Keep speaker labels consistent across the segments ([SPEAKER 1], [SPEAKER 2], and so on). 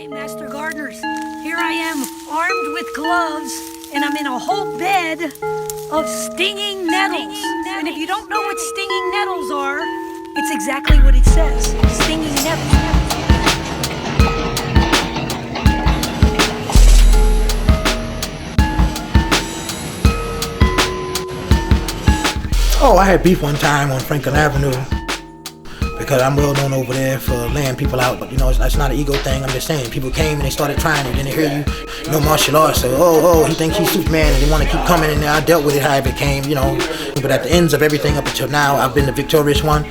[SPEAKER 1] Grandmaster Gardeners. Here I am, armed with gloves, and I'm in a whole bed of stinging nettles. And if you don't know what stinging nettles are, it's exactly what it says, stinging nettles.
[SPEAKER 2] Oh, I had beef one time on Franklin Avenue because I'm well known over there for laying people out. But you know, it's not an ego thing. I'm just saying, people came and they started trying it, and they hear you know, martial arts. So, he thinks he's Superman, and they want to keep coming. And I dealt with it however it came, you know. But at the ends of everything up until now, I've been the victorious one.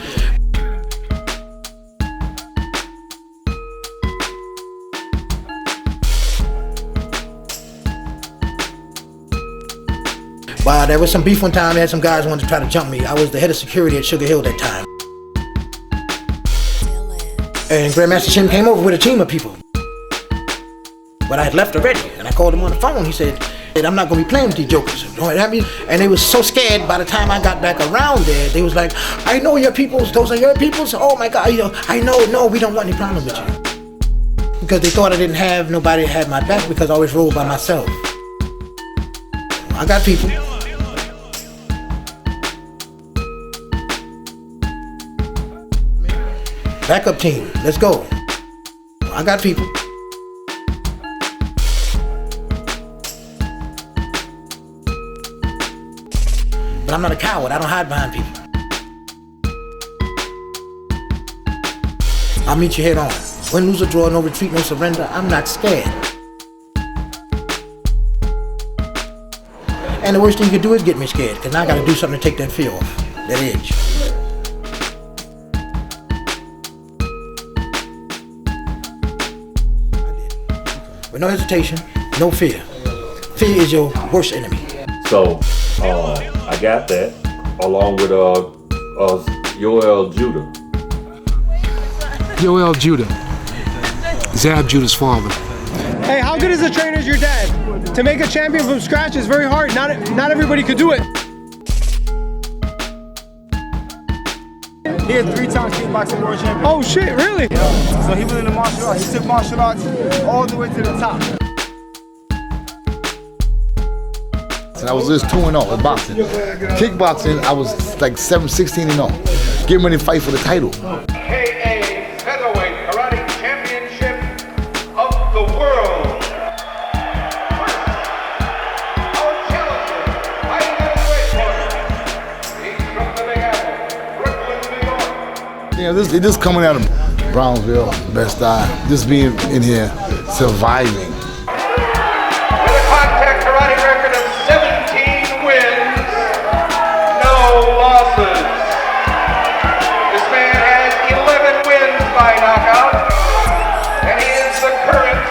[SPEAKER 2] Wow, there was some beef one time. They had some guys wanted to try to jump me. I was the head of security at Sugar Hill that time. And GrandMaster Shin came over with a team of people. But I had left already, and I called him on the phone. He said, I'm not going to be playing with these jokers. And they was so scared by the time I got back around there. They was like, I know your peoples. Those are your peoples? Oh my God, I know. No, we don't want any problem with you. Because they thought I didn't have nobody that had my back because I always rolled by myself. I got people. Backup team, let's go. I got people. But I'm not a coward, I don't hide behind people. I'll meet you head on. Win, lose, or draw, no retreat, no surrender. I'm not scared. And the worst thing you can do is get me scared, because now I gotta do something to take that fear off, that edge. With no hesitation, no fear. Fear is your worst enemy.
[SPEAKER 3] So, I got that, along with Yoel Judah.
[SPEAKER 4] Yoel Judah, Zab Judah's father.
[SPEAKER 5] Hey, how good is a trainer as your dad? To make a champion from scratch is very hard. Not everybody could do it.
[SPEAKER 6] He had 3 times kickboxing world champion.
[SPEAKER 5] Oh shit, really?
[SPEAKER 6] So he was in the martial arts. He took martial arts all the way to the top.
[SPEAKER 7] And I was just 2-0 in boxing. Kickboxing, I was like 16-0. Getting ready to fight for the title.
[SPEAKER 8] Featherweight Karate Championship of the world. Our challenger, fighting in the weight corner. He's from the Big Apple, Brooklyn, New York.
[SPEAKER 7] Yeah, this coming out of Brownsville, Best Eye. Just being in here, surviving.
[SPEAKER 8] With a contact karate record of 17 wins, no losses. This man has 11 wins by knockout, and he is the current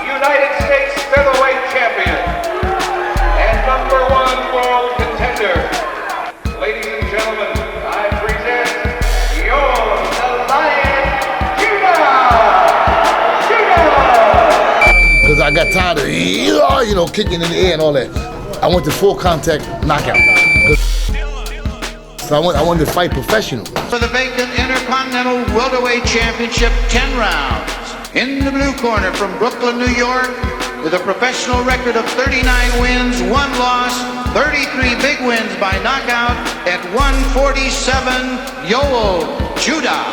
[SPEAKER 8] United States featherweight champion and #1 world contender. Ladies and gentlemen, I present Yoel the Lion Judah!
[SPEAKER 7] Because I got tired of, kicking in the air and all that. I went to full contact knockout. So I wanted to fight professional.
[SPEAKER 9] For the vacant Intercontinental Welterweight Championship, 10 rounds. In the blue corner from Brooklyn, New York, with a professional record of 39 wins, 1 loss, 33 big wins by knockout at 147, Yoel Judah.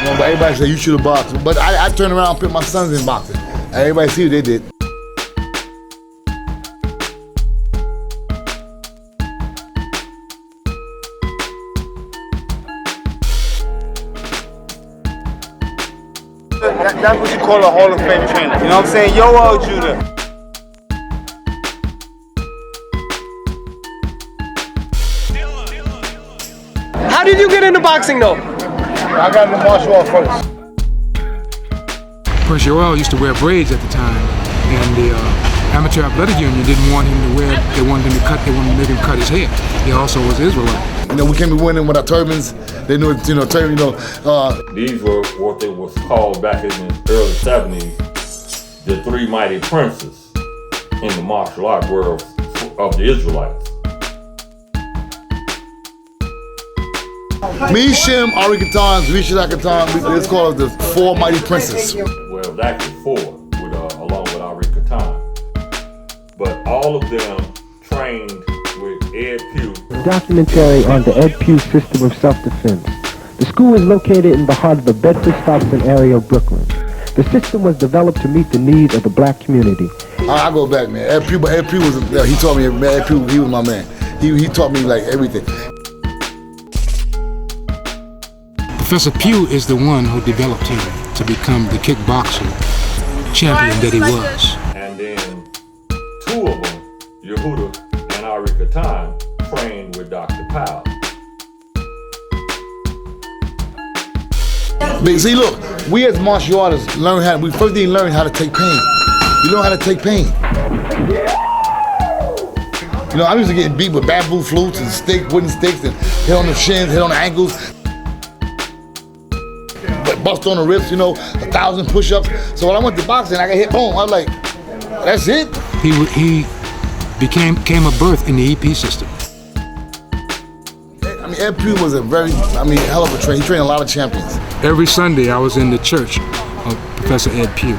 [SPEAKER 7] But everybody said you should have boxed. But I turned around and put my sons in boxing. Everybody see what they did.
[SPEAKER 6] That's what you call a Hall of Fame trainer. You know what I'm saying? Yoel Judah.
[SPEAKER 5] How did you get into boxing though?
[SPEAKER 6] I got into martial arts first.
[SPEAKER 4] Of course, Yoel used to wear braids at the time, and the Amateur Athletic Union didn't want him to wear, they wanted to make him cut his hair. He also was Israelite.
[SPEAKER 7] We can't be winning with our turbans. They knew, turban,
[SPEAKER 3] These were what they was called back in the early 70s, the 3 mighty princes in the martial art world of the Israelites.
[SPEAKER 7] Me, Shem, Ari Katan, Risha Katan, it's called the 4 mighty princes.
[SPEAKER 3] Well, was actually 4, along with Ari Katan. But all of them trained with Ed Pugh.
[SPEAKER 10] A documentary on the Ed Pugh system of self-defense. The school is located in the heart of the Bedford-Stuyvesant area of Brooklyn. The system was developed to meet the needs of the black community.
[SPEAKER 7] I go back, man. Ed Pugh was, he taught me, man, Ed Pugh, he was my man. He taught me like everything.
[SPEAKER 4] Professor Pew is the one who developed him to become the kickboxing champion that he was.
[SPEAKER 3] And then 2 of them, Yehuda and Ari Katan, trained with Dr. Powell.
[SPEAKER 7] But see, look, we as martial artists we first didn't learn how to take pain. You learn how to take pain. You know, I used to get beat with bamboo flutes and wooden sticks and hit on the shins, hit on the ankles, bust on the ribs, you know, 1,000 push-ups. So when I went to boxing, I got hit, boom. I'm like, that's it.
[SPEAKER 4] He came a birth in the EP system.
[SPEAKER 7] I mean, Ed Pugh was a hell of a trainer. He trained a lot of champions.
[SPEAKER 4] Every Sunday, I was in the church of Professor Ed Pugh.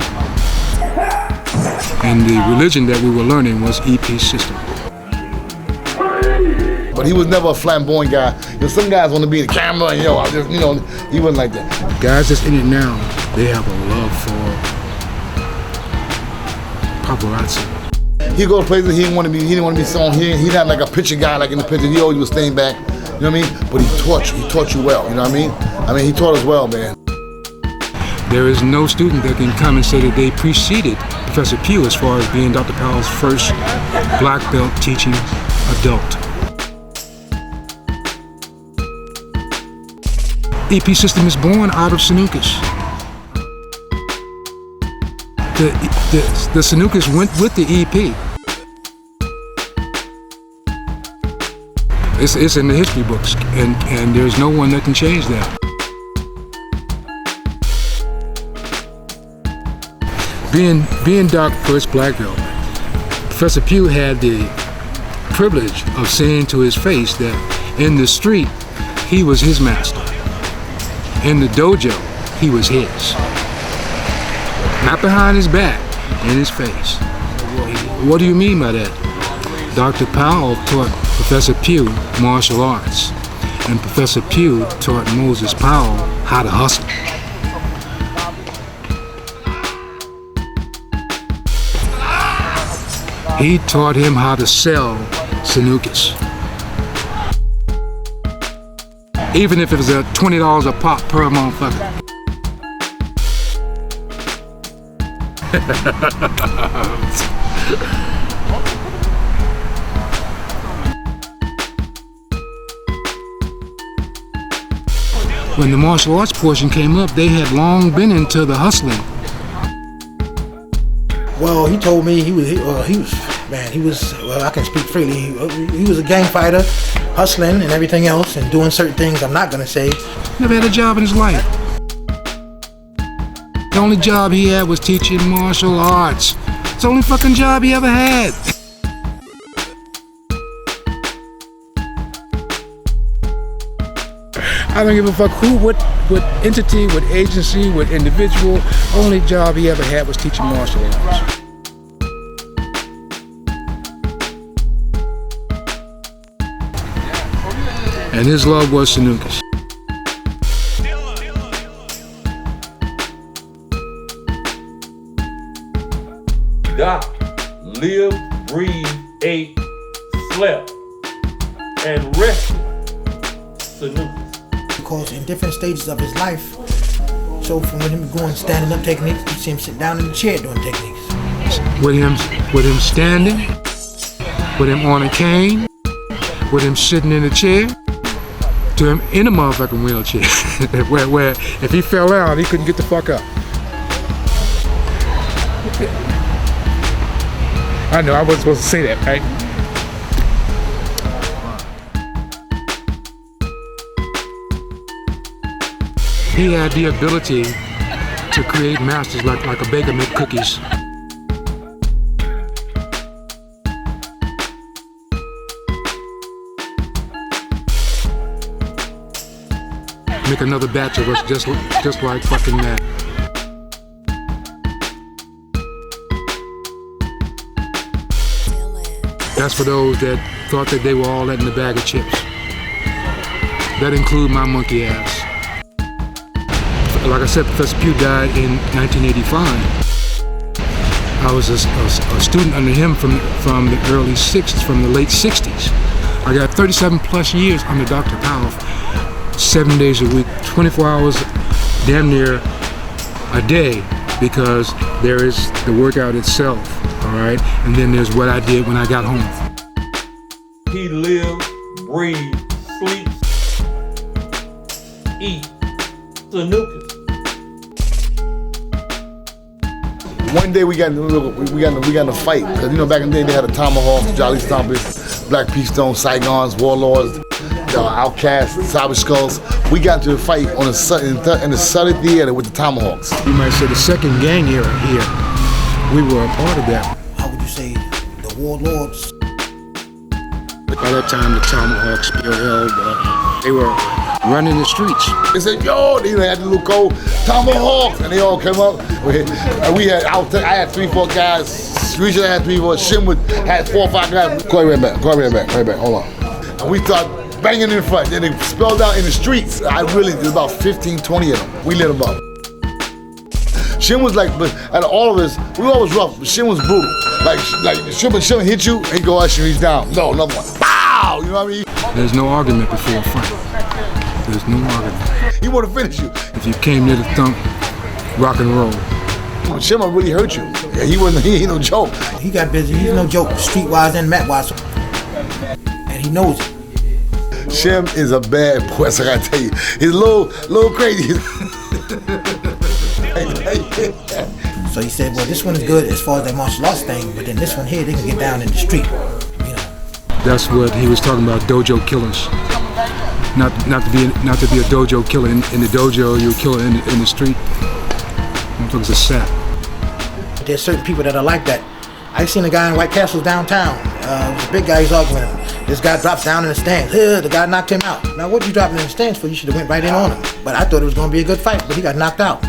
[SPEAKER 4] And the religion that we were learning was EP system.
[SPEAKER 7] But he was never a flamboyant guy. You know, some guys want to be in the camera and, he wasn't like that.
[SPEAKER 4] Guys that's in it now, they have a love for paparazzi.
[SPEAKER 7] He go to places he didn't want to be someone. He not like a picture guy like in the picture. He always was staying back. You know what I mean? But he taught you well. You know what I mean? He taught us well, man.
[SPEAKER 4] There is no student that can come and say that they preceded Professor Pew as far as being Dr. Powell's first black belt teaching adult. EP system is born out of Sanuces. The Sanuces went with the EP. It's in the history books, and there's no one that can change that. Being Doc's first black belt, Professor Pew had the privilege of saying to his face that in the street, he was his master. In the dojo, he was his. Not behind his back, in his face. What do you mean by that? Dr. Powell taught Professor Pew martial arts, and Professor Pew taught Moses Powell how to hustle. He taught him how to sell Sanuces. Even if it was $20 a pop per motherfucker. When the martial arts portion came up, they had long been into the hustling.
[SPEAKER 2] Well, he told me I can speak freely. He was a gang fighter, hustling and everything else, and doing certain things I'm not gonna say.
[SPEAKER 4] Never had a job in his life. The only job he had was teaching martial arts. It's the only fucking job he ever had. I don't give a fuck who, what entity, what agency, what individual. Only job he ever had was teaching martial arts. And his love was Sanuces.
[SPEAKER 3] Doc lived, breathed, ate, slept, and rested Sanuces.
[SPEAKER 2] Because in different stages of his life, so from him going standing up techniques, you see him sit down in the chair doing techniques.
[SPEAKER 4] With him standing, with him on a cane, with him sitting in a chair, to him in a motherfucking wheelchair, where if he fell out, he couldn't get the fuck up. I know, I wasn't supposed to say that, right? He had the ability to create masters like a baker make cookies. Make another batch of us just like fucking that. That's for those that thought that they were all that in the bag of chips. That include my monkey ass. Like I said, Professor Pew died in 1985. I was a student under him from the early 60s, from the late 60s. I got 37 plus years under Dr. Powell, 7 days a week, 24 hours, damn near a day, because there is the workout itself, all right? And then there's what I did when I got home.
[SPEAKER 3] He lives, breathes, sleeps, eats Sanuces.
[SPEAKER 7] One day we got in a fight, because you know back in the day they had the Tomahawks, Jolly Stompers, Black Pea Stones, Saigons, Warlords, Outcasts, Savage Skulls. We got into a fight in the Southern Theater with the Tomahawks.
[SPEAKER 4] You might say the second gang era here. We were a part of that.
[SPEAKER 2] How would you say the Warlords?
[SPEAKER 4] By that time, the Tomahawks still held. They were running the streets.
[SPEAKER 7] They said, yo, they had the little cold Tomahawks, and they all came up. And we had, I had 3-4 guys. Risha had 3-4. Shim had 4 or 5 guys. Go right back. Hold on. And we started banging in front. Then they spelled out in the streets. There's about 15, 20 of them. We lit them up. Shim was like, but out of all of us, we were always rough, but Shim was brutal. Like Shim hit you, he go usher, he's down. No, another one. Pow! You know what I mean?
[SPEAKER 4] There's no argument before a fight. There's no argument.
[SPEAKER 7] He want to finish you.
[SPEAKER 4] If you came near the thump, rock and roll.
[SPEAKER 7] Shim really hurt you. Yeah, he ain't no joke.
[SPEAKER 2] He got busy. He's no joke, streetwise and mat-wise. And he knows it.
[SPEAKER 7] Shim is a bad boy, so I gotta tell you. He's a little crazy.
[SPEAKER 2] So he said, well, this one is good as far as that martial arts thing, but then this one here, they can get down in the street. You know.
[SPEAKER 4] That's what he was talking about, dojo killers. Not to be a dojo killer in the dojo, you kill it in the street. Motherfuckers are sap.
[SPEAKER 2] There's certain people that are like that. I seen a guy in White Castles downtown. The big guy, he's arguing. This guy drops down in the stands. The guy knocked him out. Now, what you dropping in the stands for? You should have went right in on him. But I thought it was going to be a good fight, but he got knocked out.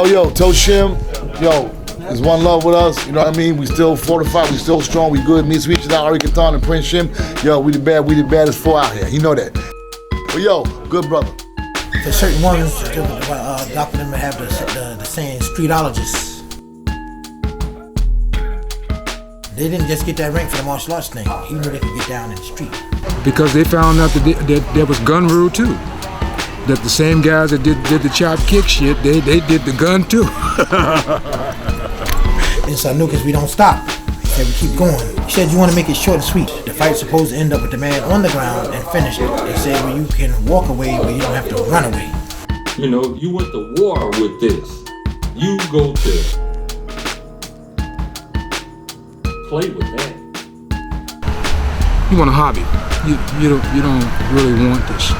[SPEAKER 7] Yo, tell Shim, there's one love with us. You know what I mean? We still fortified. We still strong. We good. Me, Sweet Shit, Ari Katan, and Prince Shim. Yo, we the baddest 4 out here. He know that. But yo, good brother.
[SPEAKER 2] For certain ones, Dr. them have the saying streetologists. They didn't just get that rank for the martial arts thing. He knew they could get down in the street.
[SPEAKER 4] Because they found out that there was gun rule too. That the same guys that did the chop kick shit, they did the gun too.
[SPEAKER 2] In Sanuces, we don't stop. He said we keep going. He said you want to make it short and sweet. The fight's supposed to end up with the man on the ground and finish it. They said well, you can walk away, but you don't have to run away.
[SPEAKER 3] You know, you went to war with this. You go to play with that.
[SPEAKER 4] You want a hobby. You don't really want this.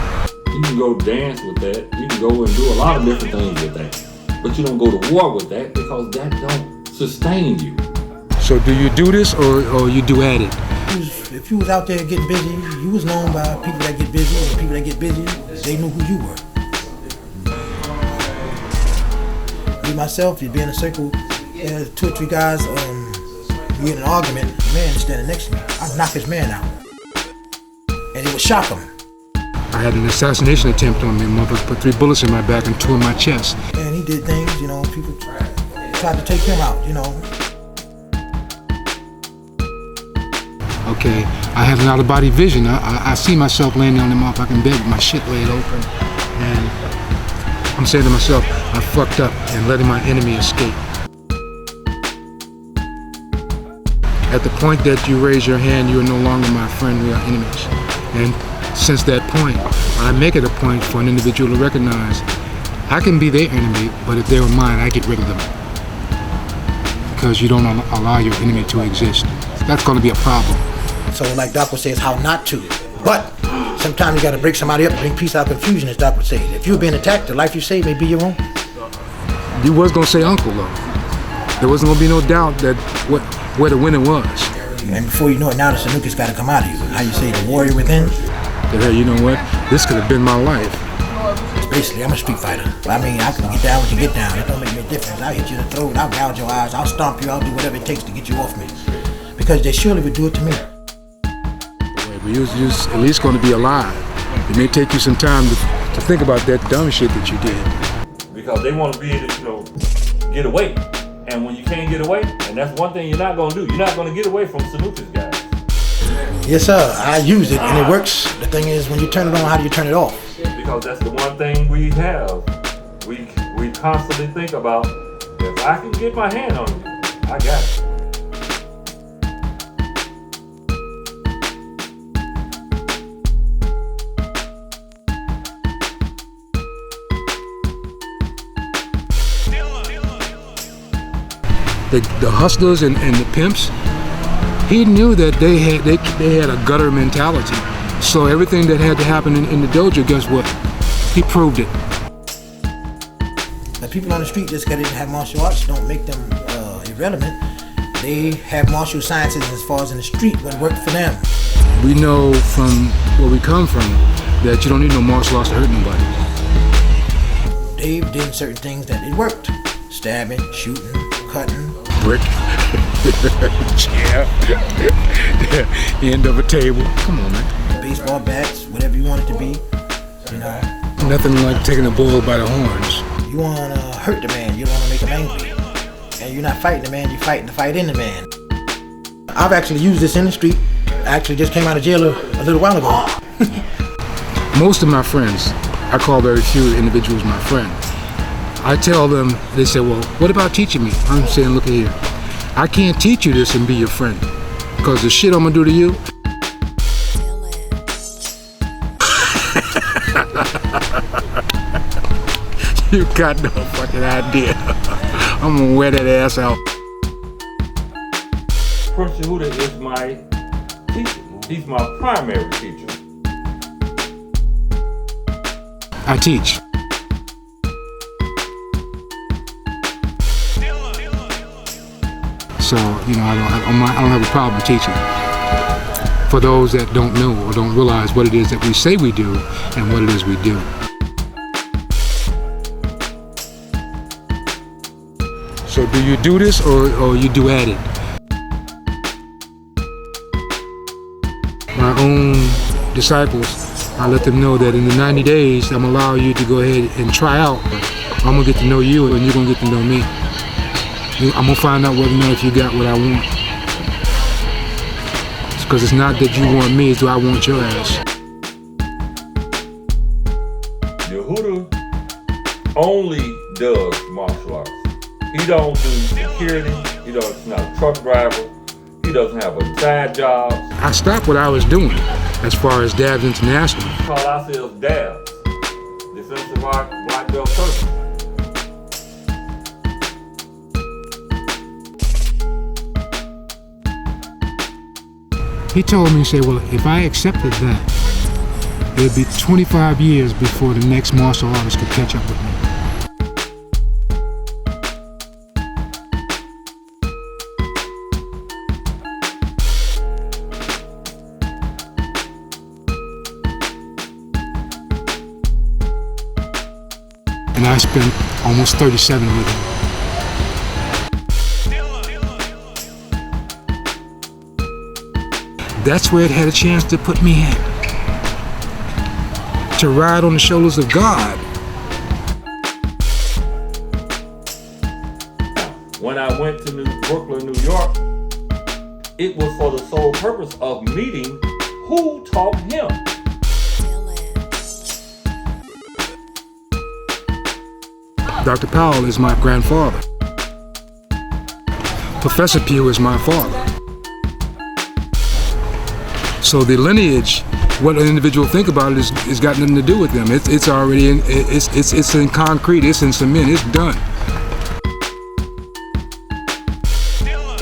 [SPEAKER 3] You can go dance with that. You can go and do a lot of different things with that. But you don't go to war with that because that don't sustain you.
[SPEAKER 4] So do you do this or you do at it?
[SPEAKER 2] If you was out there getting busy, you was known by people that get busy, and people that get busy, they knew who you were. Me, myself, you'd be in a circle, 2 or 3 guys, you get in an argument, the man standing next to me, I'd knock his man out. And it would shock him.
[SPEAKER 4] I had an assassination attempt on me. Motherfucker put 3 bullets in my back and 2 in my chest.
[SPEAKER 2] And he did things, people tried to take him out,
[SPEAKER 4] Okay, I had an out-of-body vision. I see myself laying on the motherfucking bed with my shit laid open. And I'm saying to myself, I fucked up and letting my enemy escape. At the point that you raise your hand, you are no longer my friend, we are enemies. And since that point, I make it a point for an individual to recognize I can be their enemy, but if they were mine, I get rid of them. Because you don't allow your enemy to exist. That's going to be a problem.
[SPEAKER 2] So like Doc would say, it's how not to. But sometimes you got to break somebody up and bring peace out of confusion, as Doc would say. If you're being attacked, the life you save may be your own.
[SPEAKER 4] You was going to say uncle, though. There wasn't going to be no doubt that where the winner was.
[SPEAKER 2] And before you know it, now the Sanuces got to come out of you. How you say, the warrior within?
[SPEAKER 4] Hey, you know what? This could have been my life.
[SPEAKER 2] Basically, I'm a street fighter. I mean, I can get down with you, get down. It don't make me a difference. I'll hit you in the throat, I'll gouge your eyes, I'll stomp you, I'll do whatever it takes to get you off me. Because they surely would do it to me.
[SPEAKER 4] But you're at least going to be alive. It may take you some time to think about that dumb shit that you did.
[SPEAKER 3] Because they want to be able to, get away. And when you can't get away, and that's one thing you're not going to do, you're not going to get away from Sanuces guys.
[SPEAKER 2] Yes, sir. I use it and it works. The thing is, when you turn it on, how do you turn it off?
[SPEAKER 3] Because that's the one thing we have. We constantly think about, if I can get my hand on you, I got it.
[SPEAKER 4] The hustlers and the pimps, he knew that they had a gutter mentality. So everything that had to happen in the dojo, guess what? He proved it.
[SPEAKER 2] The people on the street, just because they didn't have martial arts, don't make them irrelevant. They have martial sciences as far as in the street what worked for them.
[SPEAKER 4] We know from where we come from that you don't need no martial arts to hurt nobody.
[SPEAKER 2] Dave did certain things that it worked. Stabbing, shooting, cutting.
[SPEAKER 4] Brick. Yeah. End of a table. Come on, man.
[SPEAKER 2] Baseball bats, whatever you want it to be.
[SPEAKER 4] Nothing like taking a bull by the horns.
[SPEAKER 2] You want to hurt the man, you don't want to make him angry. And you're not fighting the man, you're fighting the fight in the man. I've actually used this in the street. I actually just came out of jail a little while ago.
[SPEAKER 4] Most of my friends, I call very few individuals my friend. I tell them, they say, well, what about teaching me? I'm saying, look at here. I can't teach you this and be your friend. Because the shit I'm gonna do to you. You got no fucking idea. I'm gonna wear that ass out.
[SPEAKER 3] Professor Huda is my teacher. He's my primary teacher.
[SPEAKER 4] I teach. So, I don't have a problem teaching. For those that don't know or don't realize what it is that we say we do and what it is we do. So do you do this or you do at it? My own disciples, I let them know that in the 90 days, I'm allow you to go ahead and try out. I'm gonna get to know you and you're gonna get to know me. I'm gonna find out whether or not if you got what I want. Because it's not that you want me, it's do I want your ass.
[SPEAKER 3] Yehuda only does martial arts. He don't do security, he doesn't not a truck driver, he doesn't have a side job.
[SPEAKER 4] I stopped what I was doing as far as Dabs International.
[SPEAKER 3] We call ourselves Dabs, Defensive Art Black Belt Service.
[SPEAKER 4] He told me, he said, well, if I accepted that, it'd be 25 years before the next martial artist could catch up with me. And I spent almost 37 with him. That's where it had a chance to put me in. To ride on the shoulders of God.
[SPEAKER 3] When I went to Brooklyn, New York, it was for the sole purpose of meeting who taught him.
[SPEAKER 4] Dr. Powell is my grandfather. Professor Pew is my father. So the lineage, what an individual think about it is got nothing to do with them. It's already in, it's in concrete, it's in cement, it's done.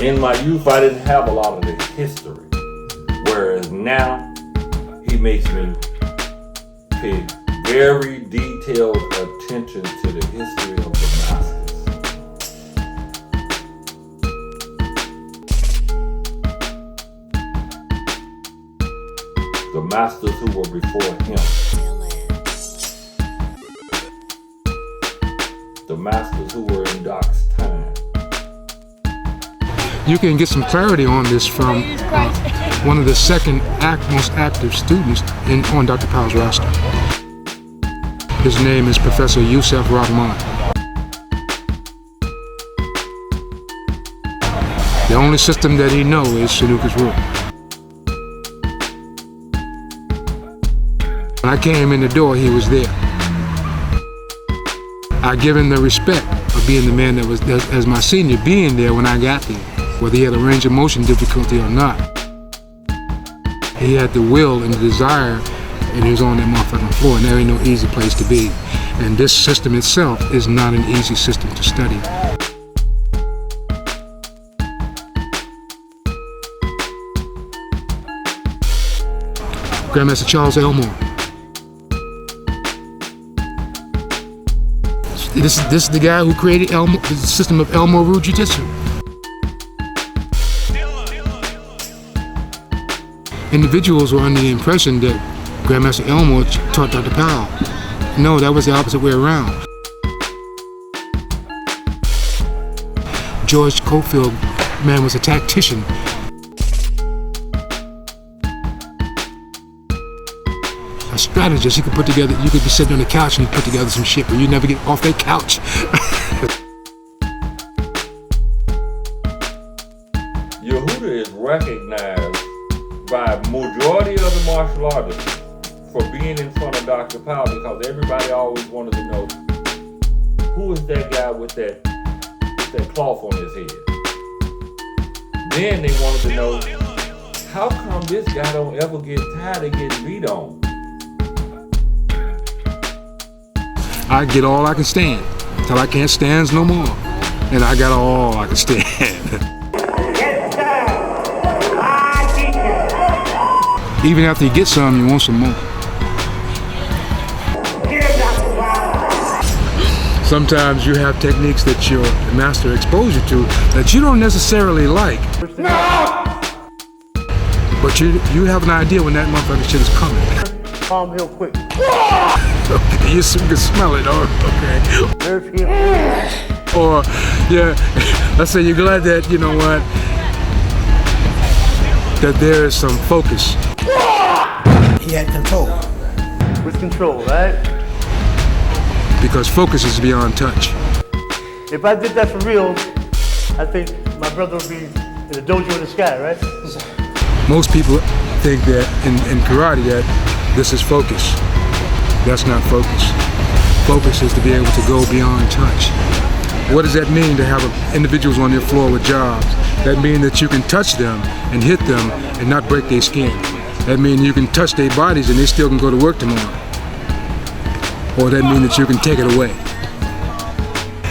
[SPEAKER 3] In my youth, I didn't have a lot of the history, whereas now he makes me pay very detailed attention to the history of the masters. The masters who were before him. the masters who were in Doc's time.
[SPEAKER 4] You can get some clarity on this from one of the second most active students on Dr. Powell's roster. His name is Professor Yusef Rahman. The only system that he knows is Sanuces rule. When I came in the door, he was there. I give him the respect of being the man that was, as my senior, being there when I got there, whether he had a range of motion difficulty or not. He had the will and the desire, and he was on that motherfucking floor, and there ain't no easy place to be. And this system itself is not an easy system to study. GrandMaster Charles Elmore. This is the guy who created the system of Elmore Rule Jiu-Jitsu. Individuals were under the impression that GrandMaster Elmore taught Dr. Powell. No, that was the opposite way around. George Cofield, man, was a tactician. A strategist. You could be sitting on the couch and put together some shit, but you never get off that couch.
[SPEAKER 3] Yehuda is recognized by majority of the martial artists for being in front of Dr. Powell because everybody always wanted to know who is that guy with that cloth on his head. Then they wanted to know how come this guy don't ever get tired of getting beat on.
[SPEAKER 4] I get all I can stand till I can't stand no more, and I got all I can stand. Even after you get some, you want some more. Sometimes you have techniques that your master exposed you to that you don't necessarily like. No! But you have an idea when that motherfucking shit is coming.
[SPEAKER 11] Palm heel quick.
[SPEAKER 4] Okay, you can smell it, okay. Or, yeah, let's say you're glad that, you know what, that there is some focus.
[SPEAKER 2] He had control.
[SPEAKER 11] With control, right?
[SPEAKER 4] Because focus is beyond touch.
[SPEAKER 11] If I did that for real, I think my brother would be in the dojo in the sky, right?
[SPEAKER 4] Most people think that in karate that this is focus. That's not focus. Focus is to be able to go beyond touch. What does that mean to have individuals on your floor with jobs? That means that you can touch them and hit them and not break their skin. That means you can touch their bodies and they still can go to work tomorrow. Or that means that you can take it away.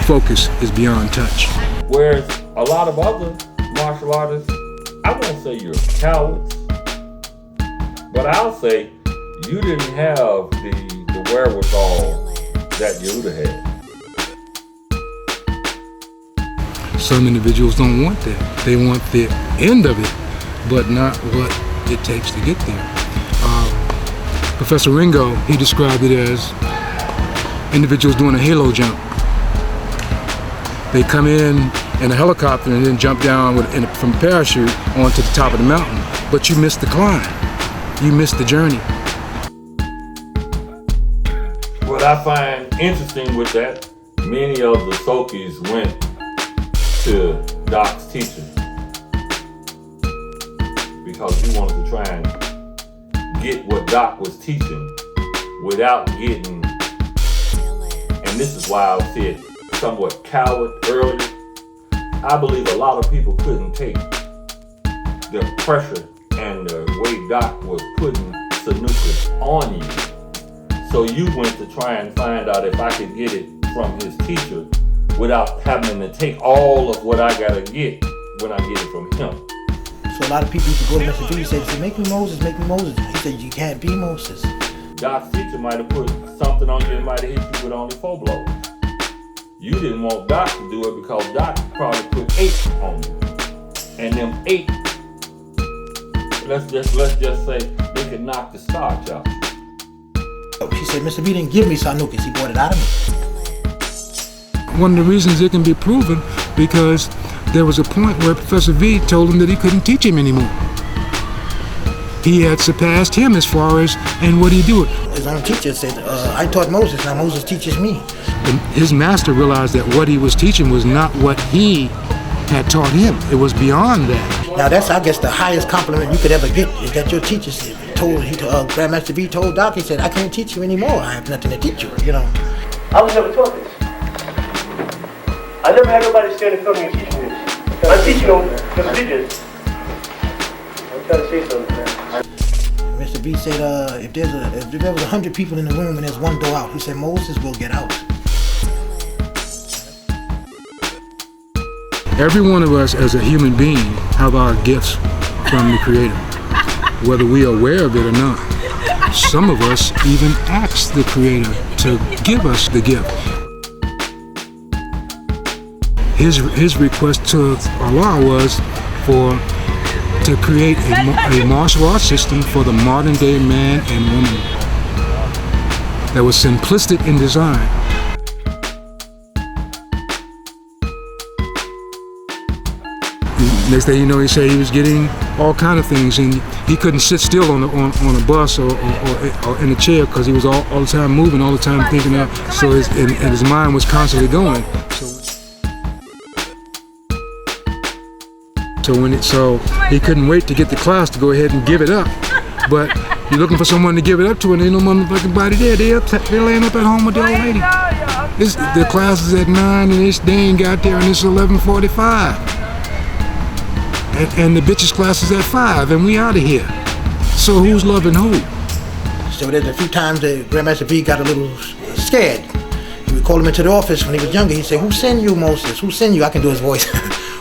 [SPEAKER 4] Focus is beyond touch.
[SPEAKER 3] Whereas a lot of other martial artists, I won't say you're cowards, but I'll say you didn't have the wherewithal that Yehuda had.
[SPEAKER 4] Some individuals don't want that. They want the end of it, but not what it takes to get there. Professor Ringo, he described it as individuals doing a halo jump. They come in a helicopter and then jump down from a parachute onto the top of the mountain, but you missed the climb. You missed the journey.
[SPEAKER 3] What I find interesting with that, many of the Sokis went to Doc's teacher because he wanted to try and get what Doc was teaching without getting, and this is why I said somewhat coward earlier. I believe a lot of people couldn't take the pressure and the way Doc was putting Sanuces on you. So you went to try and find out if I could get it from his teacher without having to take all of what I gotta get when I get it from him.
[SPEAKER 2] So a lot of people used to go to Mr. Vee and say, make me Moses, make me Moses. He said, you can't be Moses.
[SPEAKER 3] Doc's teacher might have put something on you and might have hit you with only 4 blows. You didn't want Doc to do it because Doc probably put 8 on you. And them 8, let's just say they could knock the starch out.
[SPEAKER 2] She said, Mr. Vee didn't give me Sanuces, he bought it out of me.
[SPEAKER 4] one of the reasons it can be proven, because there was a point where Professor Vee told him that he couldn't teach him anymore. He had surpassed him as far as, and what did he do?
[SPEAKER 2] His own teacher said, I taught Moses, now Moses teaches me.
[SPEAKER 4] His master realized that what he was teaching was not what he had taught him. It was beyond that.
[SPEAKER 2] Now that's, I guess, the highest compliment you could ever get, is that your teacher said, GrandMaster Vee told Doc, he said, I can't teach you anymore. I have nothing to teach you, you know.
[SPEAKER 11] I was never taught this. I never had nobody stand in front of me and teach me this. I'm teaching them because teachers. I'm trying to say something, man.
[SPEAKER 2] Mr. Vee said, if there was 100 people in the room and there's one door out, he said, Moses will get out.
[SPEAKER 4] Every one of us as a human being have our gifts from the Creator, whether we are aware of it or not. Some of us even ask the Creator to give us the gift. His request to Allah was to create a martial arts system for the modern day man and woman that was simplistic in design. Next thing you know, he said he was getting all kind of things, and he couldn't sit still on a bus or in a chair because he was all the time moving, all the time thinking of. So his mind was constantly going. So he couldn't wait to get to class to go ahead and give it up. But you're looking for someone to give it up to, and ain't no motherfucking body there. They're laying up at home with the old lady. The class is at 9, and they ain't got there, and it's 11:45. And the bitches class is at 5, and we out of here. So who's loving who?
[SPEAKER 2] So there's a few times that GrandMaster Vee got a little scared. He would call him into the office when he was younger. He'd say, who sent you, Moses? Who sent you? I can do his voice.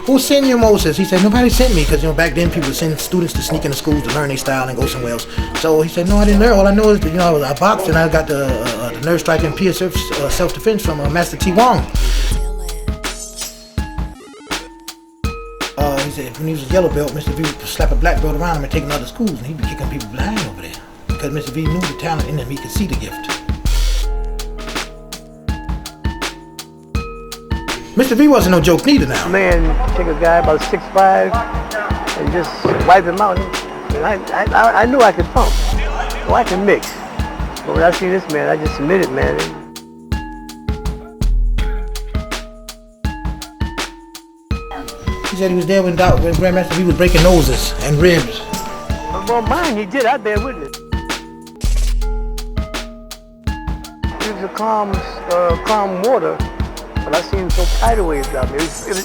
[SPEAKER 2] Who sent you, Moses? He said, nobody sent me, because back then people would send students to sneak into schools to learn their style and go somewhere else. So he said, no, I didn't learn. All I know is that, I boxed, and I got the nerve strike and pierce self-defense from Master T. Wong. He said when he was a yellow belt, Mr. Vee would slap a black belt around him and take him to other schools, and he'd be kicking people behind over there. Because Mr. Vee knew the talent in him, he could see the gift. Mr. Vee wasn't no joke neither now.
[SPEAKER 11] Man, take a guy about 6'5" and just wipe him out. And I knew I could pump, or I can mix. But when I see this man, I just submitted, man.
[SPEAKER 2] He said he was there when GrandMaster Vee was breaking noses and ribs.
[SPEAKER 11] Well, mine he did. I bear witness. He was a calm water, but I seen so tidal waves out there.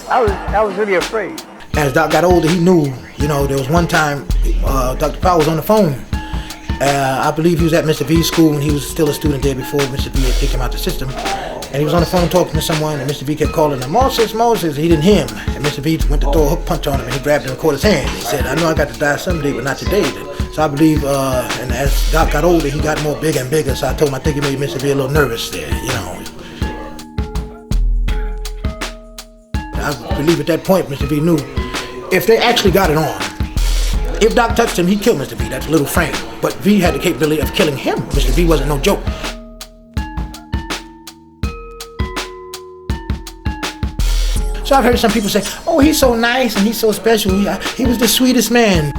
[SPEAKER 11] I was really afraid.
[SPEAKER 2] As Doc got older, he knew. There was one time Dr. Powell was on the phone. I believe he was at Mr. Vee's school when he was still a student there before Mr. Vee had kicked him out the system. And he was on the phone talking to someone, and Mr. Vee kept calling him, Moses, Moses. He didn't hear him. And Mr. Vee went to throw a hook punch on him, and he grabbed him and caught his hand. He said, I know I got to die someday, but not today. So I believe, and as Doc got older, he got more bigger and bigger. So I told him, I think he made Mr. Vee a little nervous there, I believe at that point, Mr. Vee knew if they actually got it on, if Doc touched him, he'd kill Mr. Vee. That's a little frame. But Vee had the capability of killing him. Mr. Vee wasn't no joke. So I've heard some people say, oh, he's so nice and he's so special. He was the sweetest man.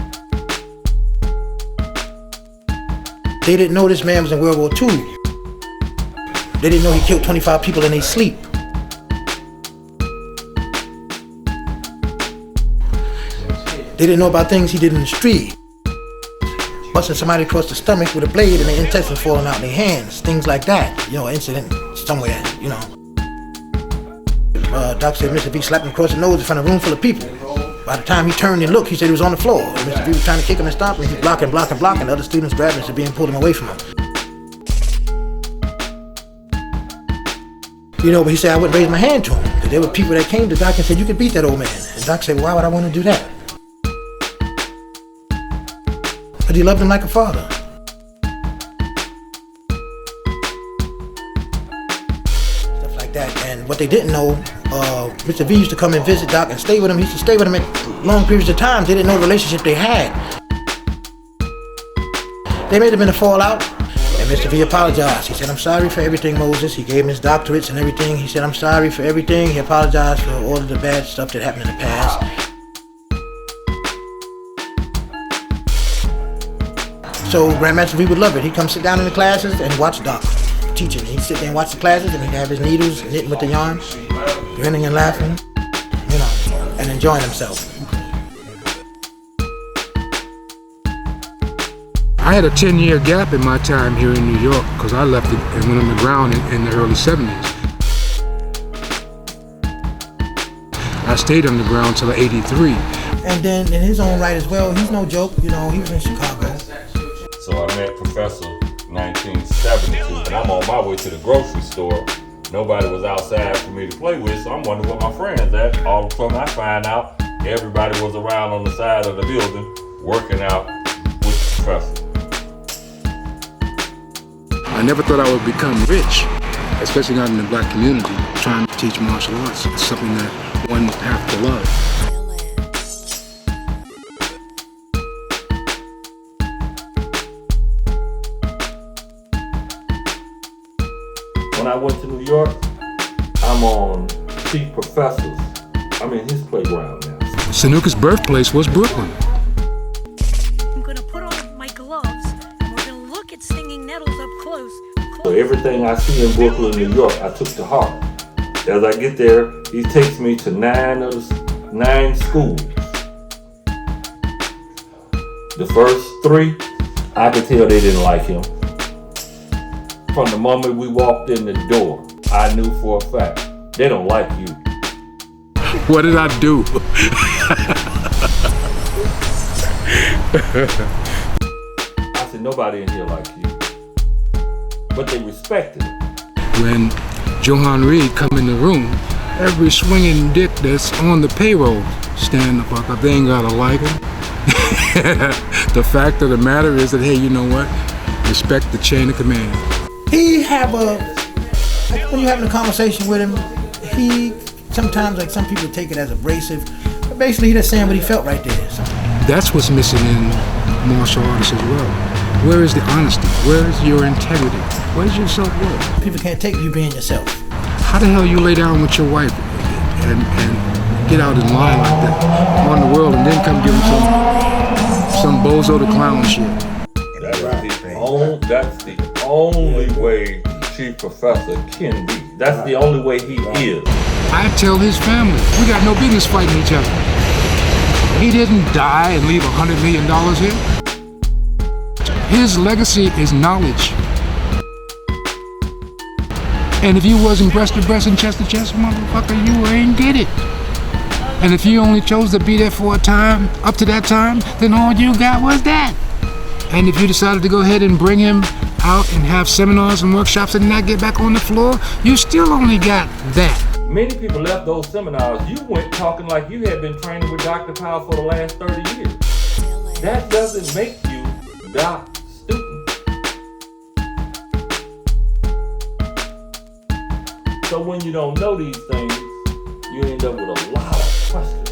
[SPEAKER 2] They didn't know this man was in World War II. They didn't know he killed 25 people in their sleep. They didn't know about things he did in the street. Busting somebody across the stomach with a blade and their intestines falling out in their hands. Things like that. An incident somewhere, Doc said Mr. Vee slapped him across the nose in front of a room full of people. By the time he turned and looked, he said he was on the floor. And Mr. Vee was trying to kick him and stomp him. He was blocking. The other students grabbed Mr. Vee and pulled him away from him. But he said I wouldn't raise my hand to him. Because there were people that came to Doc and said, you could beat that old man. And Doc said, why would I want to do that? But he loved him like a father. Stuff like that. And what they didn't know, Mr. Vee used to come and visit Doc and stay with him. He used to stay with him at long periods of time. They didn't know the relationship they had. There may have been a fallout, And Mr. Vee apologized. He said, I'm sorry for everything, Moses. He gave him his doctorates and everything. He said, I'm sorry for everything. He apologized for all of the bad stuff that happened in the past. So GrandMaster Vee would love it. He'd come sit down in the classes and watch Doc teaching. He'd sit there and watch the classes, and he'd have his needles knitting with the yarn, grinning and laughing, you know, and enjoying himself.
[SPEAKER 4] I had a 10-year gap in my time here in New York because I left it and went underground in the early 70s. I stayed underground till 83.
[SPEAKER 2] And then in his own right as well, he's no joke, you know, he was in Chicago.
[SPEAKER 3] So I met Professor 1972, and I'm on my way to the grocery store. Nobody was outside for me to play with, so I'm wondering where my friends at. All of a sudden I find out everybody was around on the side of the building working out with the professor.
[SPEAKER 4] I never thought I would become rich, especially not in the black community. Trying to teach martial arts is something that one have to love.
[SPEAKER 3] When I went to New York, I'm on Chief Professor's, his playground now.
[SPEAKER 4] Sanuces' birthplace was Brooklyn.
[SPEAKER 1] I'm gonna put on my gloves and we're gonna look at stinging nettles up close.
[SPEAKER 3] So everything I see in Brooklyn, New York, I took to heart. As I get there, he takes me to 9 schools. The first 3, I could tell they didn't like him. From the moment we walked in the door, I knew for a fact, they don't like you.
[SPEAKER 4] What did I do?
[SPEAKER 3] I said, nobody in here like you. But they respected it.
[SPEAKER 4] When Johan Reed come in the room, every swinging dick that's on the payroll stand the fuck up. They ain't gotta like him. The fact of the matter is that, hey, you know what? Respect the chain of command.
[SPEAKER 2] He when you're having a conversation with him, he sometimes, like some people take it as abrasive, but basically he just saying what he felt right there. So.
[SPEAKER 4] That's what's missing in martial artists as well. Where is the honesty? Where is your integrity? Where's your self-worth?
[SPEAKER 2] People can't take you being yourself.
[SPEAKER 4] How the hell you lay down with your wife and get out in line like that on the world and then come give him some bozo to clown shit?
[SPEAKER 3] That's the only way Chief Professor can be. That's the only way he is.
[SPEAKER 4] I tell his family, we got no business fighting each other. He didn't die and leave $100 million here. His legacy is knowledge. And if you wasn't breast to breast and chest to chest, motherfucker, you ain't get it. And if you only chose to be there for a time, up to that time, then all you got was that. And if you decided to go ahead and bring him out and have seminars and workshops and not get back on the floor, you still only got that.
[SPEAKER 3] Many people left those seminars. You went talking like you had been training with Dr. Powell for the last 30 years. That doesn't make you Doc student. So when you don't know these things, you end up with a lot of questions.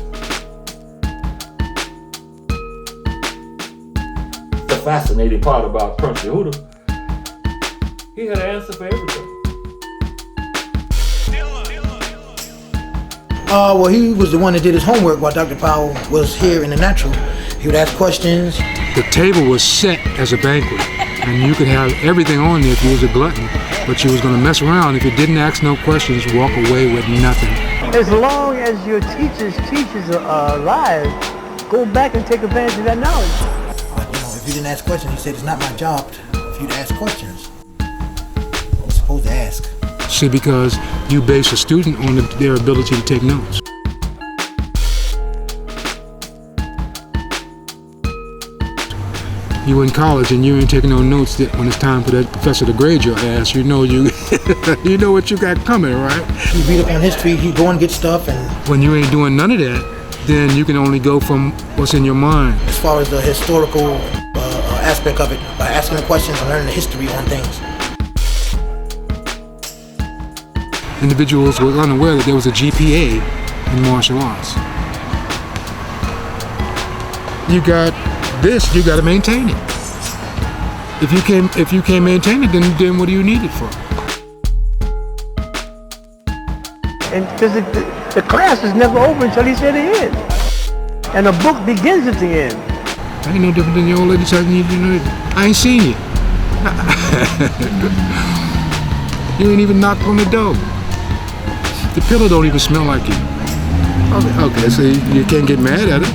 [SPEAKER 3] The fascinating part about Prince Yehuda, he had an answer for everything.
[SPEAKER 2] Well, he was the one that did his homework while Dr. Powell was here in the natural. He would ask questions.
[SPEAKER 4] The table was set as a banquet, and you could have everything on there if you was a glutton, but you was going to mess around if you didn't ask no questions, walk away with nothing.
[SPEAKER 11] As long as your teachers are alive, go back and take advantage of that knowledge.
[SPEAKER 2] But, if you didn't ask questions, he said it's not my job for you to ask questions. You're supposed to ask.
[SPEAKER 4] See, because you base a student on their ability to take notes. You in college and you ain't taking no notes that when it's time for that professor to grade your ass, you know you know what you got coming, right?
[SPEAKER 2] You read up on history, you go and get stuff, and
[SPEAKER 4] when you ain't doing none of that, then you can only go from what's in your mind.
[SPEAKER 2] As far as the historical aspect of it, by asking the questions and learning the history on things.
[SPEAKER 4] Individuals were unaware that there was a GPA in martial arts. You got this, you got to maintain it. If you can't maintain it, then what do you need it for?
[SPEAKER 11] And because the class is never over until he said the end. And the book begins at the end.
[SPEAKER 4] Ain't no different than your old lady telling you, I ain't seen you. You ain't even knocked on the door. The pillow don't even smell like you. Okay, so you can't get mad at it.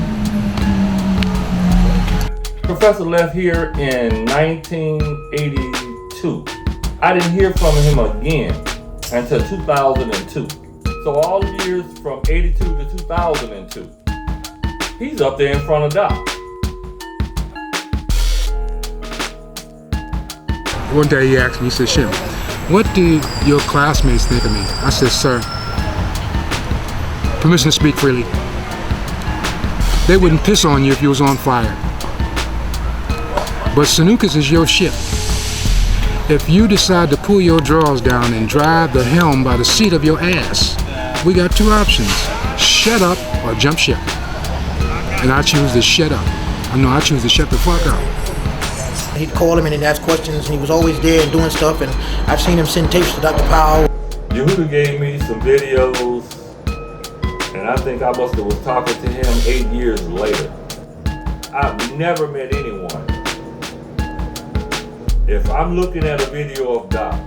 [SPEAKER 3] Professor left here in 1982. I didn't hear from him again until 2002. So all the years from 82 to 2002, he's up there in front of Doc.
[SPEAKER 4] One day he asked me, he said, Shim, what do your classmates think of me? I said, sir, permission to speak freely. They wouldn't piss on you if you was on fire. But Sanuces is your ship. If you decide to pull your drawers down and drive the helm by the seat of your ass, we got two options, shut up or jump ship. And I choose to shut up. I choose to shut the fuck up.
[SPEAKER 2] He'd call him and he'd ask questions, and he was always there and doing stuff, and I've seen him send tapes to Dr. Powell.
[SPEAKER 3] Yehuda gave me some videos, and I think I must have was talking to him 8 years later. I've never met anyone. If I'm looking at a video of Doc,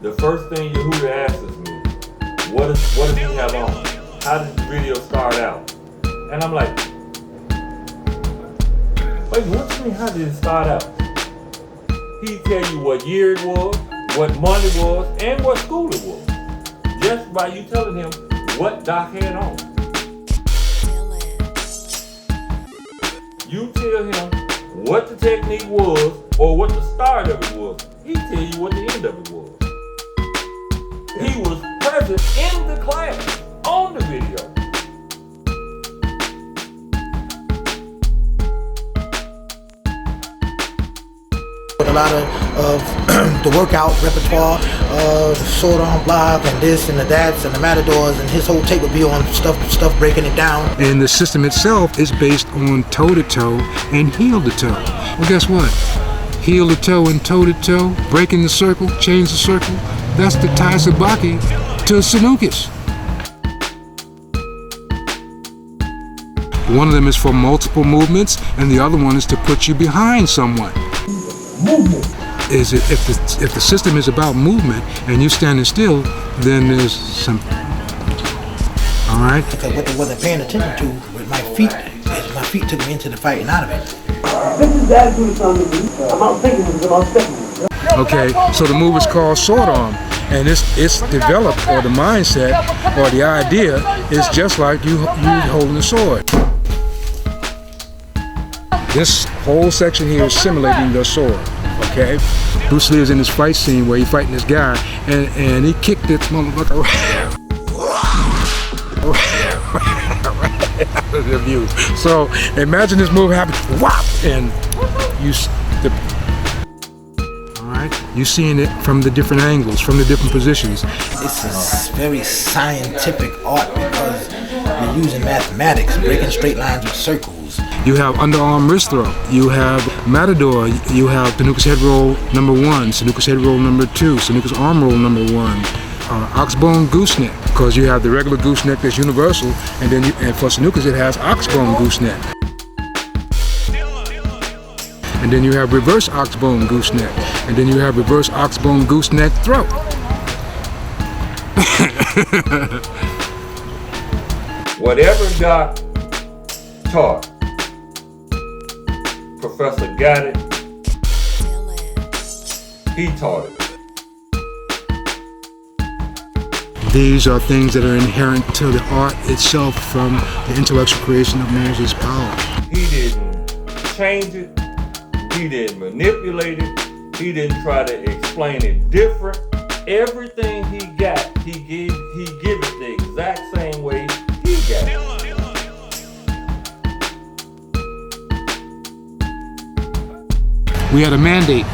[SPEAKER 3] the first thing Yehuda asks me, what does he have on? How did the video start out? And I'm like, wait, what do you mean, how did it start out? He'd tell you what year it was, what month it was, and what school it was. Just by you telling him what Doc had on. You tell him what the technique was, or what the start of it was. He'd tell you what the end of it was. He was present in the class, on the video.
[SPEAKER 2] A lot of the workout repertoire, the sword arm block and this and the that's and the matadors, and his whole tape would be on stuff breaking it down.
[SPEAKER 4] And the system itself is based on toe-to-toe and heel-to-toe. Well, guess what? Heel-to-toe and toe-to-toe, breaking the circle, change the circle, that's the Tai Sabaki to Sanuces. One of them is for multiple movements, and the other one is to put you behind someone. Movement. Is it if the system is about movement and you standing still, then there's some. All right.
[SPEAKER 2] Because what they wasn't paying attention to with my feet took me into the fight and out of it.
[SPEAKER 11] This is the attitude of something. I'm out thinking this, I'm out thinking.
[SPEAKER 4] Okay, so the move is called sword arm, and it's developed, or the mindset, or the idea is just like you holding a sword. This whole section here is simulating the sword, okay? Bruce Lee is in this fight scene where he's fighting this guy, and he kicked this motherfucker out of the view. So imagine this move happens, whop, and you're seeing it from the different angles, from the different positions.
[SPEAKER 2] It's a very scientific art because you're using mathematics, breaking straight lines with circles.
[SPEAKER 4] You have underarm wrist throw. You have matador. You have Sanuces head roll number 1, Sanuces head roll number 2, Sanuces arm roll number 1, oxbone gooseneck, because you have the regular gooseneck that's universal, and then for Sanuces it has oxbone gooseneck. And then you have reverse oxbone gooseneck, and then you have reverse oxbone gooseneck throw.
[SPEAKER 3] Whatever Doc taught, Professor got it. He taught it.
[SPEAKER 4] These are things that are inherent to the art itself from the intellectual creation of Moses Powell.
[SPEAKER 3] He didn't change it. He didn't manipulate it. He didn't try to explain it different. Everything he got, he give it the exact same way he got it.
[SPEAKER 4] We had a mandate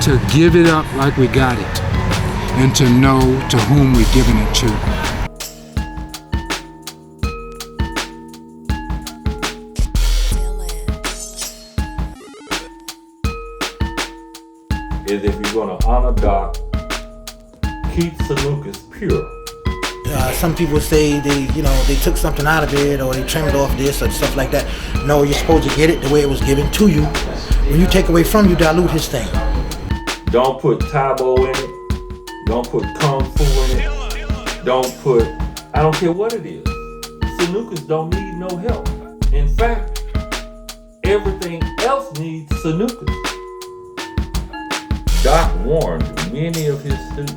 [SPEAKER 4] to give it up like we got it, and to know to whom we're giving it to.
[SPEAKER 3] is if you're going to honor Doc, keep Sanuces pure.
[SPEAKER 2] Some people say they took something out of it or they trimmed off this or stuff like that. No, you're supposed to get it the way it was given to you. When you take away from you, dilute his thing.
[SPEAKER 3] Don't put Taibo in it. Don't put Kung Fu in it. Don't put, I don't care what it is. Sanuces don't need no help. In fact, everything else needs Sanuces. Doc warned many of his students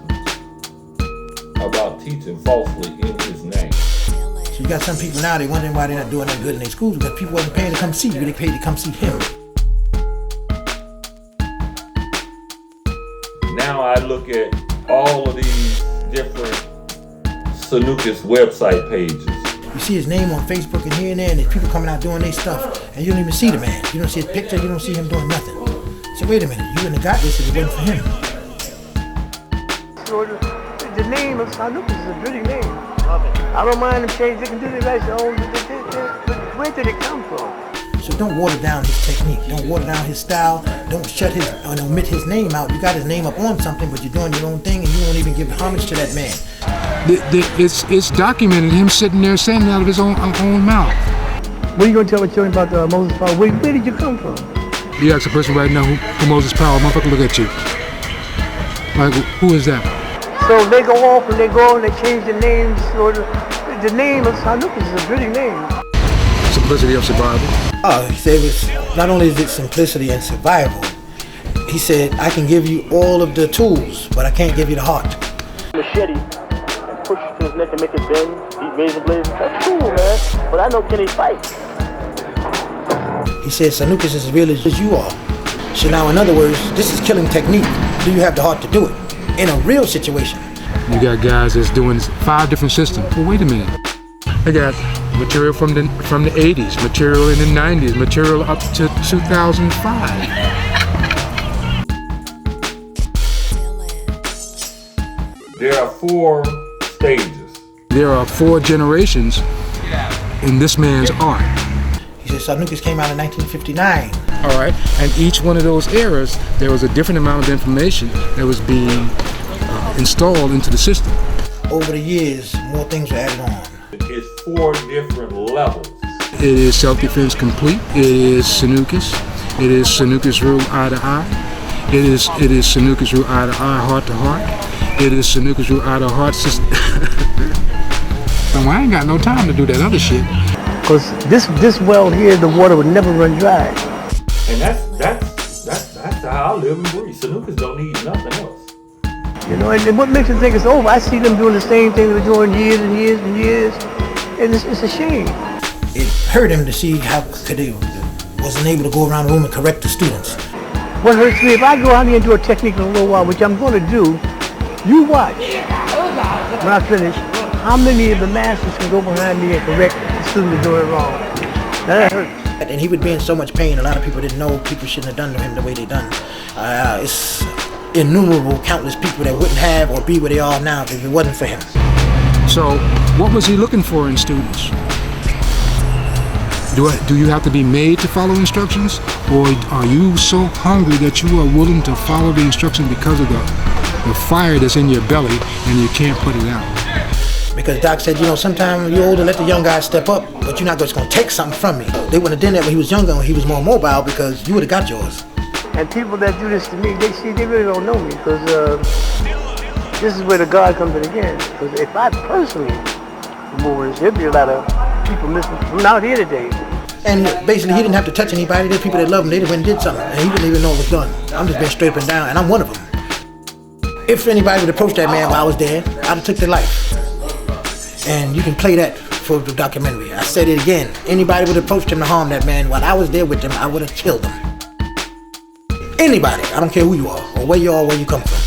[SPEAKER 3] about teaching falsely in his name.
[SPEAKER 2] So you got some people now, they wondering why they're not doing that good in their schools because people wasn't paying to come see you, they paid to come see him.
[SPEAKER 3] Now I look at all of these different Sanuces website pages.
[SPEAKER 2] You see his name on Facebook and here and there, and there's people coming out doing their stuff, and you don't even see the man. You don't see his picture, you don't see him doing nothing. So wait a minute, you wouldn't have got this if it wasn't for him.
[SPEAKER 11] So the name of Sanuces is a pretty name. I don't mind them changing, they can do the right own, but where did it come from?
[SPEAKER 2] So don't water down his technique, don't water down his style, don't shut his and omit his name out. You got his name up on something, but you're doing your own thing and you won't even give homage to that man.
[SPEAKER 4] It's documented him sitting there saying it out of his own mouth.
[SPEAKER 11] What are you going to tell me about Moses Powell? Where did you come from?
[SPEAKER 4] You ask a person right now who Moses Powell, motherfucker, look at you. Like, who is that?
[SPEAKER 11] So they go off and they change the names. So the name of Sanuces is a pretty name.
[SPEAKER 4] Simplicity of survival.
[SPEAKER 2] Oh, he said not only is it simplicity and survival, he said, I can give you all of the tools, but I can't give you the heart.
[SPEAKER 11] Machete and push to his neck and make it bend, eat razor blades. That's cool, man. But I know can he fight?
[SPEAKER 2] He said, Sanuces is as real as you are. So now, in other words, this is killing technique. Do you have the heart to do it? In a real situation.
[SPEAKER 4] You got guys that's doing 5 different systems. Well, wait a minute. I got material from the 80s, material in the 90s, material up to 2005.
[SPEAKER 3] There are 4 stages.
[SPEAKER 4] There are 4 generations in this man's art.
[SPEAKER 2] He said Sanuces came out in 1959.
[SPEAKER 4] All right, and each one of those eras, there was a different amount of information that was being installed into the system.
[SPEAKER 2] Over the years, more things were added on.
[SPEAKER 3] It's 4 different levels.
[SPEAKER 4] It is self-defense complete. It is Sanuces. It is Sanuces rule eye to eye. It is Sanuces rule eye to eye, heart to heart. It is Sanuces rule eye to heart system. I ain't got no time to do that other shit.
[SPEAKER 11] Because this well here, the water would never run dry.
[SPEAKER 3] And that's how I live and breathe. Sanuces don't need nothing else.
[SPEAKER 11] You know, and what makes you think it's over? I see them doing the same thing they were doing years and years and years, and it's a shame.
[SPEAKER 2] It hurt him to see how he wasn't able to go around the room and correct the students.
[SPEAKER 11] What hurts me, if I go out here and do a technique in a little while, which I'm going to do, you watch. When I finish, how many of the masters can go behind me and correct the student doing it wrong? That hurts.
[SPEAKER 2] And he would be in so much pain, a lot of people didn't know people shouldn't have done to him the way they done. It's innumerable, countless people that wouldn't have or be where they are now if it wasn't for him.
[SPEAKER 4] So, what was he looking for in students? Do you have to be made to follow instructions? Or are you so hungry that you are willing to follow the instructions because of the fire that's in your belly and you can't put it out?
[SPEAKER 2] Because Doc said, sometimes you're older, let the young guys step up, but you're not just going to take something from me. They wouldn't have done that when he was younger, when he was more mobile, because you would have got yours.
[SPEAKER 11] And people that do this to me, they really don't know me, because this is where the God comes in again. Because if I personally move this, there'd be a lot of people missing from out here today.
[SPEAKER 2] And basically, he didn't have to touch anybody. There's people that love him, they went and did something, and he didn't even know it was done. I'm just being straight up and down, and I'm one of them. If anybody would approach that man while I was there, I'd have took their life. And you can play that for the documentary. I said it again. Anybody would have approached him to harm that man while I was there with him, I would have killed him. Anybody. I don't care who you are, or where you are, where you come from.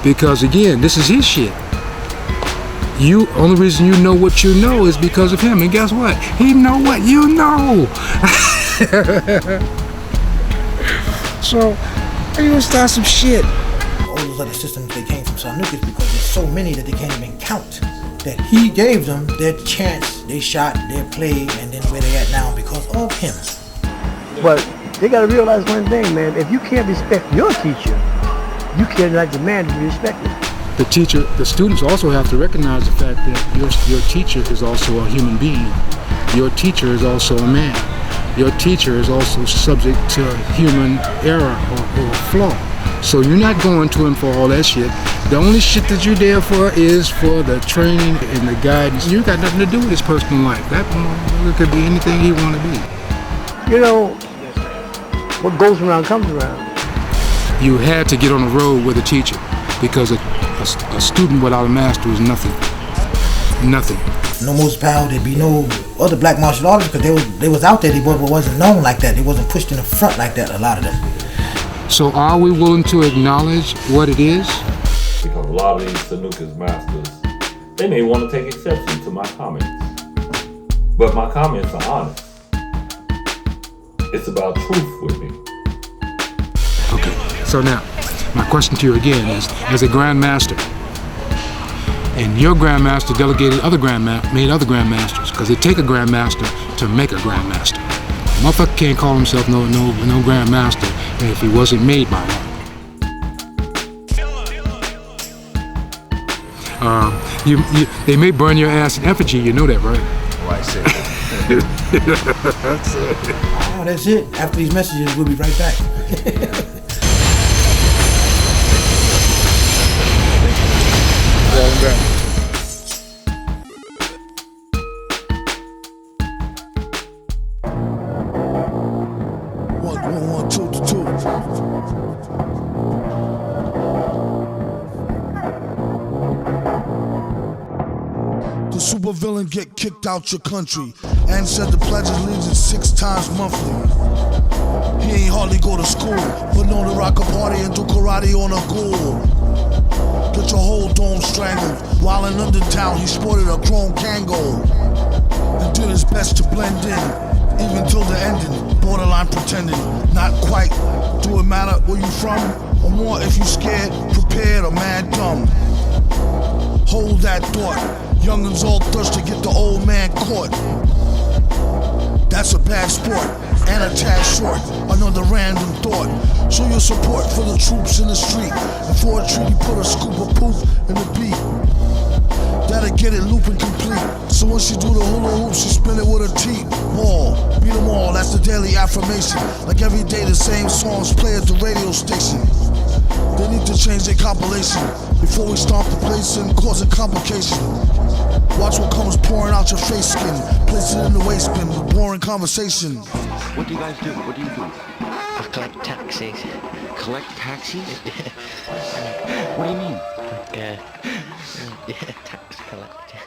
[SPEAKER 4] Because again, this is his shit. Only reason you know what you know is because of him. And guess what? He know what you know. So, you gonna start some shit.
[SPEAKER 2] All those other systems, they came from Sanuces because there's so many that they can't even count. that he gave them their chance, their shot, their play, and then where they at now because of him.
[SPEAKER 11] But they got to realize one thing, man. If you can't respect your teacher, you cannot demand to be respected.
[SPEAKER 4] The students also have to recognize the fact that your teacher is also a human being. Your teacher is also a man. Your teacher is also subject to human error or flaw. So you're not going to him for all that shit. The only shit that you're there for is for the training and the guidance. You got nothing to do with his personal life. That motherfucker could be anything he want to be.
[SPEAKER 11] You know, what goes around comes around.
[SPEAKER 4] You had to get on the road with a teacher because a student without a master is nothing. Nothing.
[SPEAKER 2] No Moses Powell, there'd be no other black martial artists because they was out there, they wasn't known like that. They wasn't pushed in the front like that, a lot of them.
[SPEAKER 4] So are we willing to acknowledge what it is?
[SPEAKER 3] Because a lot of these Sanuces masters, they may want to take exception to my comments. But my comments are honest. It's about truth with me.
[SPEAKER 4] Okay, so now, my question to you again is, as a GrandMaster, and your GrandMaster delegated made other GrandMasters, because it take a GrandMaster to make a GrandMaster. A motherfucker can't call himself no GrandMaster if he wasn't made by one. They may burn your ass in effigy, you know that, right?
[SPEAKER 6] Oh, I see.
[SPEAKER 4] That's it.
[SPEAKER 2] Oh, that's it. After these messages, we'll be right back.
[SPEAKER 12] Supervillain get kicked out your country and said the Pledge of Allegiance 6 times monthly. He ain't hardly go to school, but known to rock a party and do karate on a ghoul. Get your whole dome strangled. While in London town, he sported a chrome Kango and did his best to blend in, even till the ending. Borderline pretending, not quite. Do it matter where you from? Or more if you scared, prepared, or mad dumb? Hold that thought. Young'uns all thirst to get the old man caught. That's a bad sport, and a tag short. Another random thought. Show your support for the troops in the street. And for a treaty, put a scoop of poop in the beat. That'll get it looping complete. So when she do the hula hoop, she spin it with her teeth. Ball, beat them all, that's the daily affirmation. Like every day the same songs play at the radio station. They need to change their compilation before we stomp the place and cause a complication. Watch what comes pouring out your face skin. Place it in the waste bin with boring conversation.
[SPEAKER 13] What do you guys do? What do you do?
[SPEAKER 14] I collect taxis.
[SPEAKER 13] Collect taxis? What do you mean?
[SPEAKER 14] Like, tax collector.